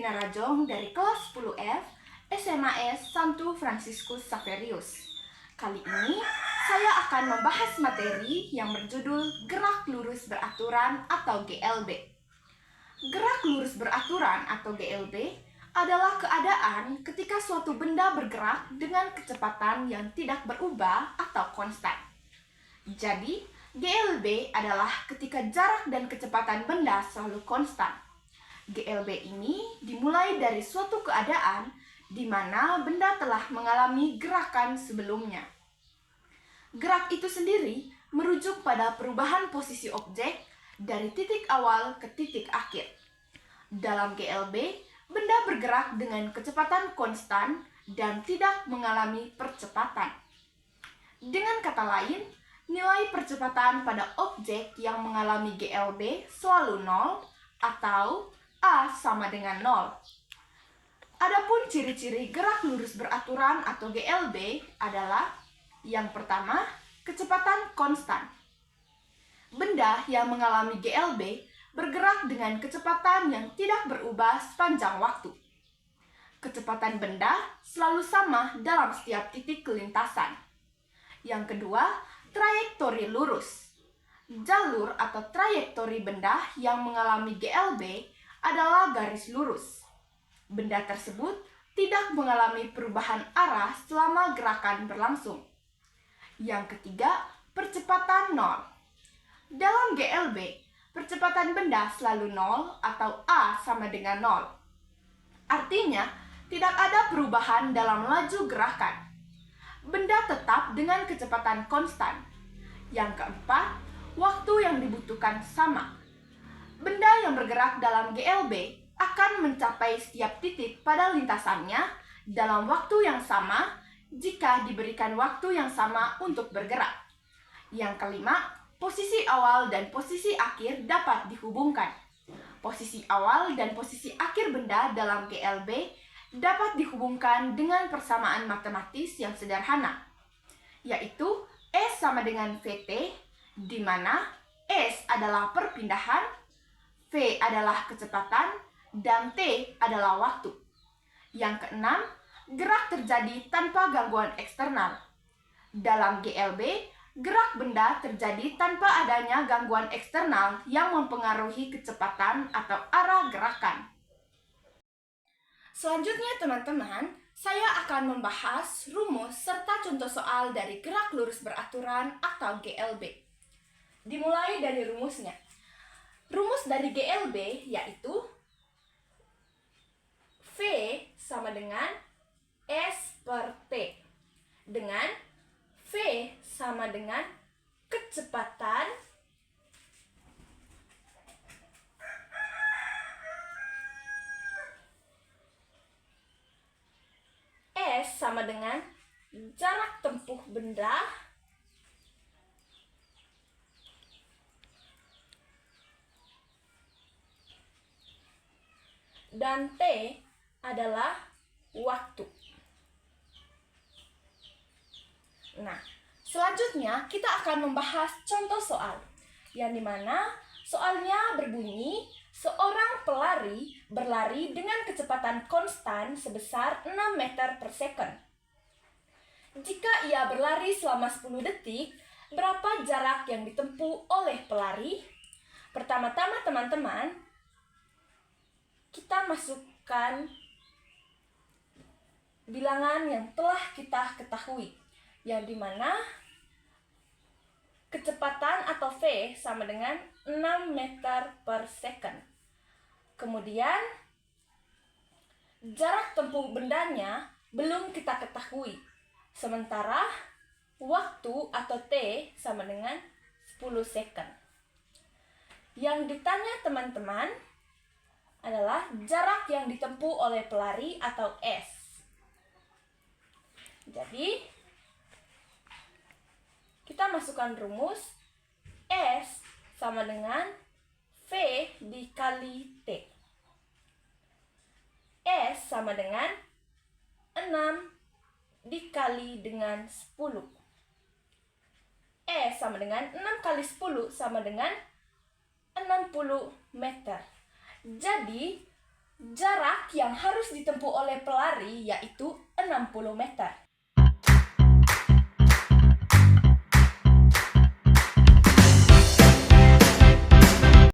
Dina Rajong dari kelas 10F SMAS Santo Fransiskus Xaverius. Kali ini saya akan membahas materi yang berjudul Gerak Lurus Beraturan atau GLB. Gerak lurus beraturan atau GLB adalah keadaan ketika suatu benda bergerak dengan kecepatan yang tidak berubah atau konstan. Jadi, GLB adalah ketika jarak dan kecepatan benda selalu konstan. GLB ini dimulai dari suatu keadaan di mana benda telah mengalami gerakan sebelumnya. Gerak itu sendiri merujuk pada perubahan posisi objek dari titik awal ke titik akhir. Dalam GLB, benda bergerak dengan kecepatan konstan dan tidak mengalami percepatan. Dengan kata lain, nilai percepatan pada objek yang mengalami GLB selalu 0 atau A sama dengan 0. Adapun ciri-ciri gerak lurus beraturan atau GLB adalah yang pertama, kecepatan konstan. Benda yang mengalami GLB bergerak dengan kecepatan yang tidak berubah sepanjang waktu. Kecepatan benda selalu sama dalam setiap titik kelintasan. Yang kedua, trayektori lurus. Jalur atau trayektori benda yang mengalami GLB adalah garis lurus. Benda tersebut tidak mengalami perubahan arah selama gerakan berlangsung. Yang ketiga, percepatan 0. Dalam GLB, percepatan benda selalu 0 atau A sama dengan 0. Artinya, tidak ada perubahan dalam laju gerakan. Benda tetap dengan kecepatan konstan. Yang keempat, waktu yang dibutuhkan sama. Benda yang bergerak dalam GLB akan mencapai setiap titik pada lintasannya dalam waktu yang sama jika diberikan waktu yang sama untuk bergerak. Yang kelima, posisi awal dan posisi akhir dapat dihubungkan. Posisi awal dan posisi akhir benda dalam GLB dapat dihubungkan dengan persamaan matematis yang sederhana, yaitu S sama dengan VT, di mana S adalah perpindahan, V adalah kecepatan, dan T adalah waktu. Yang keenam, gerak terjadi tanpa gangguan eksternal. Dalam GLB, gerak benda terjadi tanpa adanya gangguan eksternal yang mempengaruhi kecepatan atau arah gerakan. Selanjutnya teman-teman, saya akan membahas rumus serta contoh soal dari gerak lurus beraturan atau GLB. Dimulai dari rumusnya. Rumus dari GLB yaitu V sama dengan S per T, dengan V sama dengan kecepatan S sama dengan jarak tempuh benda dan T adalah waktu. Nah, selanjutnya kita akan membahas contoh soal, yang dimana soalnya berbunyi, seorang pelari berlari dengan kecepatan konstan sebesar 6 meter per second. Jika ia berlari selama 10 detik, berapa jarak yang ditempuh oleh pelari? Pertama-tama teman-teman, kita masukkan bilangan yang telah kita ketahui, yang dimana kecepatan atau V sama dengan 6 meter per second. Kemudian jarak tempuh bendanya belum kita ketahui, sementara waktu atau T sama dengan 10 second. Yang ditanya teman-teman adalah jarak yang ditempuh oleh pelari atau S. Jadi, kita masukkan rumus S sama dengan V dikali T. S sama dengan 6 dikali dengan 10. S sama dengan 6 kali 10 sama dengan 60 meter. Jadi, Jarak yang harus ditempuh oleh pelari yaitu 60 meter.